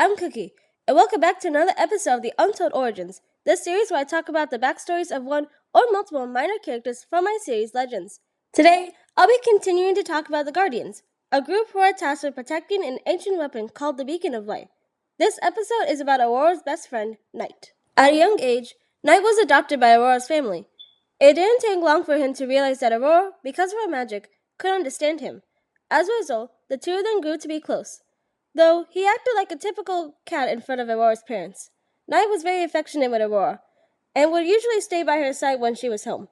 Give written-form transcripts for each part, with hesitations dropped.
I'm Cookie, and welcome back to another episode of the Untold Origins, this series where I talk about the backstories of one or multiple minor characters from my series Legends. Today, I'll be continuing to talk about the Guardians, a group who are tasked with protecting an ancient weapon called the Beacon of Light. This episode is about Aurora's best friend, Knight. At a young age, Knight was adopted by Aurora's family. It didn't take long for him to realize that Aurora, because of her magic, could understand him. As a result, the two of them grew to be close. Though he acted like a typical cat in front of Aurora's parents, Knight was very affectionate with Aurora, and would usually stay by her side when she was home.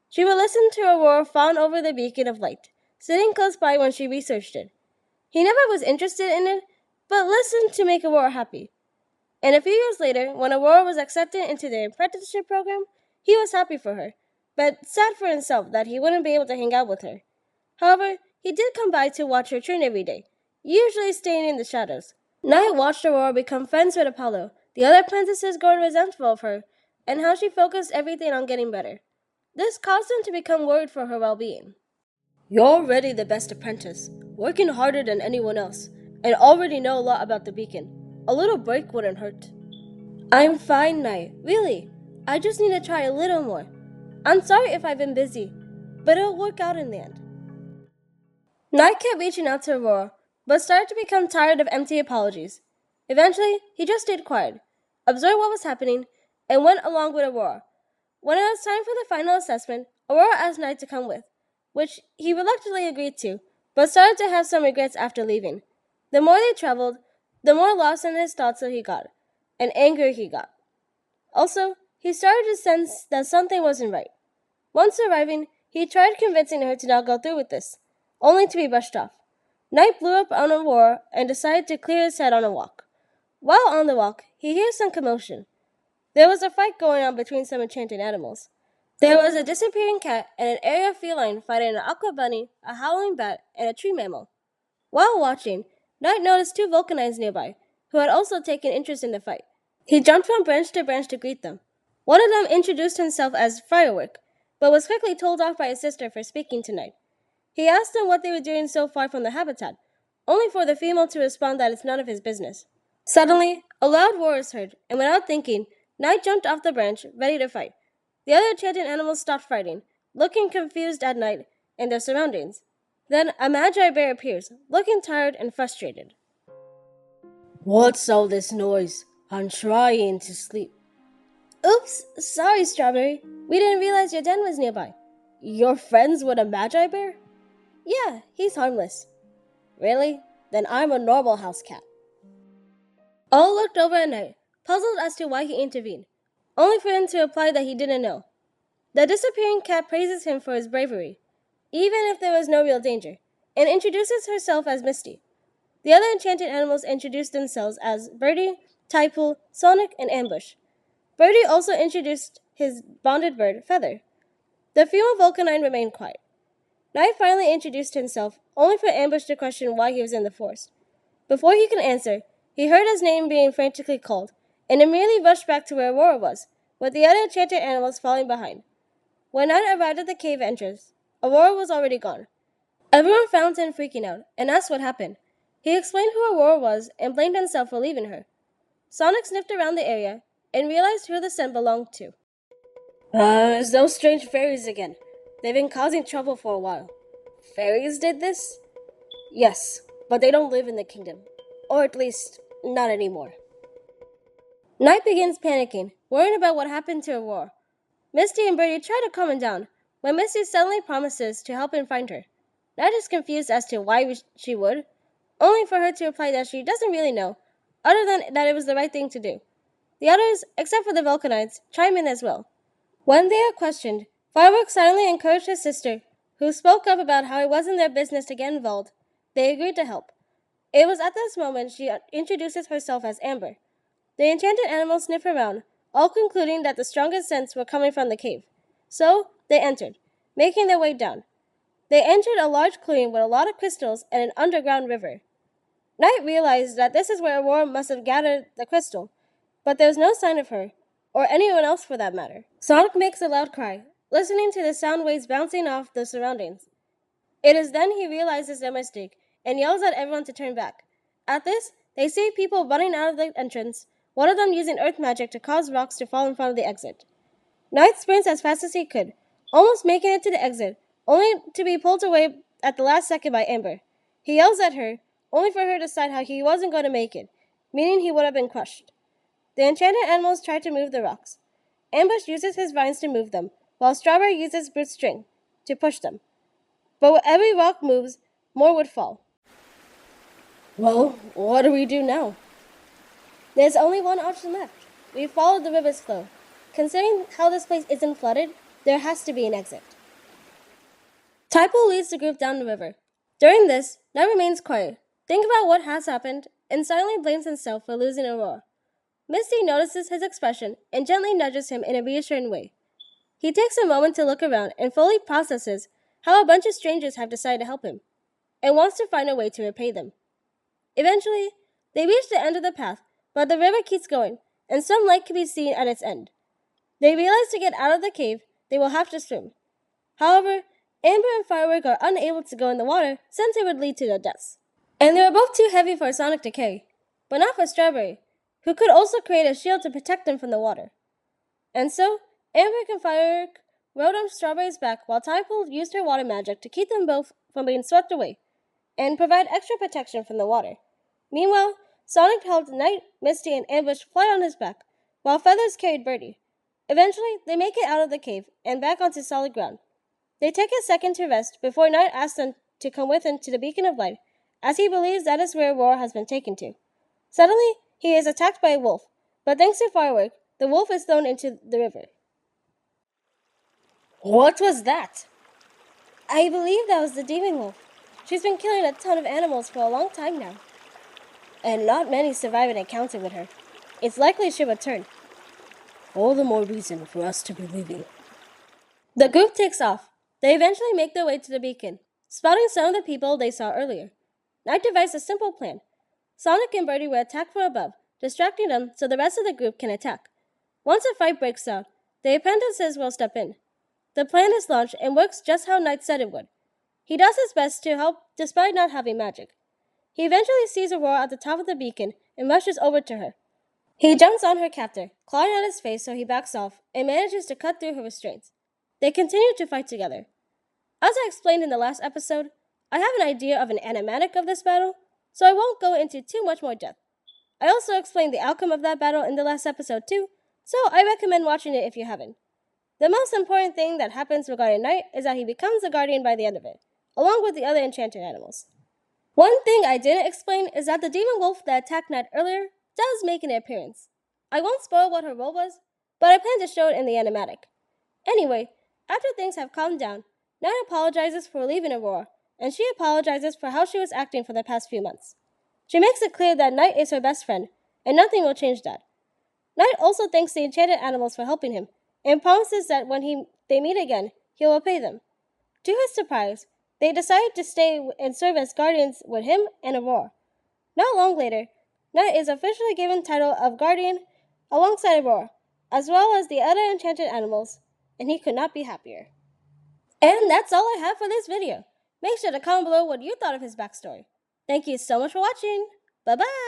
She would listen to Aurora fawn over the beacon of light, sitting close by when she researched it. He never was interested in it, but listened to make Aurora happy. And a few years later, when Aurora was accepted into the apprenticeship program, he was happy for her, but sad for himself that he wouldn't be able to hang out with her. However, he did come by to watch her train every day, usually staying in the shadows. Knight watched Aurora become friends with Apollo, the other apprentices growing resentful of her, and how she focused everything on getting better. This caused him to become worried for her well-being. You're already the best apprentice, working harder than anyone else, and already know a lot about the beacon. A little break wouldn't hurt. I'm fine, Knight, really. I just need to try a little more. I'm sorry if I've been busy, but it'll work out in the end. Knight kept reaching out to Aurora, but started to become tired of empty apologies. Eventually, he just stayed quiet, observed what was happening, and went along with Aurora. When it was time for the final assessment, Aurora asked Knight to come with, which he reluctantly agreed to, but started to have some regrets after leaving. The more they traveled, the more lost in his thoughts that he got, and angrier he got. Also, he started to sense that something wasn't right. Once arriving, he tried convincing her to not go through with this, only to be brushed off. Knight blew up on Aurora and decided to clear his head on a walk. While on the walk, he hears some commotion. There was a fight going on between some enchanted animals. There was a disappearing cat and an area feline fighting an aqua bunny, a howling bat, and a tree mammal. While watching, Knight noticed two Vulcanites nearby, who had also taken interest in the fight. He jumped from branch to greet them. One of them introduced himself as Firework, but was quickly told off by his sister for speaking to Knight. He asked them what they were doing so far from the habitat, only for the female to respond that it's none of his business. Suddenly, a loud roar is heard, and without thinking, Knight jumped off the branch, ready to fight. The other enchanted animals stopped fighting, looking confused at Knight and their surroundings. Then a magi bear appears, looking tired and frustrated. What's all this noise? I'm trying to sleep. Oops, sorry, Strawberry. We didn't realize your den was nearby. You're friends with a magi bear? Yeah, he's harmless. Really? Then I'm a normal house cat. All looked over at Knight, puzzled as to why he intervened, only for him to reply that he didn't know. The disappearing cat praises him for his bravery, even if there was no real danger, and introduces herself as Misty. The other enchanted animals introduced themselves as Birdie, Typool, Sonic, and Ambush. Birdie also introduced his bonded bird, Feather. The female Vulcanine remained quiet. Knight finally introduced himself, only for Ambush to question why he was in the forest. Before he could answer, he heard his name being frantically called, and immediately rushed back to where Aurora was, with the other enchanted animals falling behind. When Knight arrived at the cave entrance, Aurora was already gone. Everyone found him freaking out, and asked what happened. He explained who Aurora was, and blamed himself for leaving her. Sonic sniffed around the area, and realized who the scent belonged to. It's those strange fairies again. They've been causing trouble for a while. Fairies did this? Yes, but they don't live in the kingdom. Or at least, not anymore. Knight begins panicking, worrying about what happened to Aurora. Misty and Birdie try to calm him down, when Misty suddenly promises to help him find her. Knight is confused as to why she would, only for her to reply that she doesn't really know, other than that it was the right thing to do. The others, except for the Vulcanites, chime in as well. When they are questioned, Firework silently encouraged his sister, who spoke up about how it wasn't their business to get involved. They agreed to help. It was at this moment she introduces herself as Amber. The enchanted animals sniff around, all concluding that the strongest scents were coming from the cave. So, they entered, making their way down. They entered a large clearing with a lot of crystals and an underground river. Knight realized that this is where Aurora must have gathered the crystal, but there was no sign of her, or anyone else for that matter. Sonic makes a loud cry, listening to the sound waves bouncing off the surroundings. It is then he realizes their mistake, and yells at everyone to turn back. At this, they see people running out of the entrance, one of them using earth magic to cause rocks to fall in front of the exit. Knight sprints as fast as he could, almost making it to the exit, only to be pulled away at the last second by Amber. He yells at her, only for her to decide how he wasn't going to make it, meaning he would have been crushed. The enchanted animals try to move the rocks. Ambush uses his vines to move them, while Strawberry uses Brut's string to push them. But when every rock moves, more would fall. Well, what do we do now? There's only one option left. We follow the river's flow. Considering how this place isn't flooded, there has to be an exit. Typo leads the group down the river. During this, Ned remains quiet, thinks about what has happened, and silently blames himself for losing Aurora. Misty notices his expression and gently nudges him in a reassuring way. He takes a moment to look around and fully processes how a bunch of strangers have decided to help him, and wants to find a way to repay them. Eventually, they reach the end of the path, but the river keeps going, and some light can be seen at its end. They realize to get out of the cave, they will have to swim. However, Amber and Firework are unable to go in the water since it would lead to their deaths. And they are both too heavy for Sonic to carry, but not for Strawberry, who could also create a shield to protect them from the water. And so, Amber and Firework rode on Strawberry's back while Typo used her water magic to keep them both from being swept away, and provide extra protection from the water. Meanwhile, Sonic helped Knight, Misty, and Ambush fly on his back, while Feathers carried Birdie. Eventually, they make it out of the cave and back onto solid ground. They take a second to rest before Knight asks them to come with him to the Beacon of Light, as he believes that is where Aurora has been taken to. Suddenly, he is attacked by a wolf, but thanks to Firework, the wolf is thrown into the river. What was that? I believe that was the demon wolf. She's been killing a ton of animals for a long time now. And not many survive an encounter with her. It's likely she'll return. All the more reason for us to be leaving. The group takes off. They eventually make their way to the beacon, spotting some of the people they saw earlier. Knight devised a simple plan. Sonic and Birdie will attack from above, distracting them so the rest of the group can attack. Once a fight breaks out, the apprentices will step in. The plan is launched and works just how Knight said it would. He does his best to help despite not having magic. He eventually sees Aurora at the top of the beacon and rushes over to her. He jumps on her captor, clawing at his face so he backs off and manages to cut through her restraints. They continue to fight together. As I explained in the last episode, I have an idea of an animatic of this battle, so I won't go into too much more depth. I also explained the outcome of that battle in the last episode too, so I recommend watching it if you haven't. The most important thing that happens regarding Knight is that he becomes a guardian by the end of it, along with the other enchanted animals. One thing I didn't explain is that the demon wolf that attacked Knight earlier does make an appearance. I won't spoil what her role was, but I plan to show it in the animatic. Anyway, after things have calmed down, Knight apologizes for leaving Aurora, and she apologizes for how she was acting for the past few months. She makes it clear that Knight is her best friend, and nothing will change that. Knight also thanks the enchanted animals for helping him, and promises that when they meet again, he will repay them. To his surprise, they decide to stay and serve as guardians with him and Aurora. Not long later, Knight is officially given title of guardian alongside Aurora, as well as the other enchanted animals, and he could not be happier. And that's all I have for this video. Make sure to comment below what you thought of his backstory. Thank you so much for watching. Bye-bye!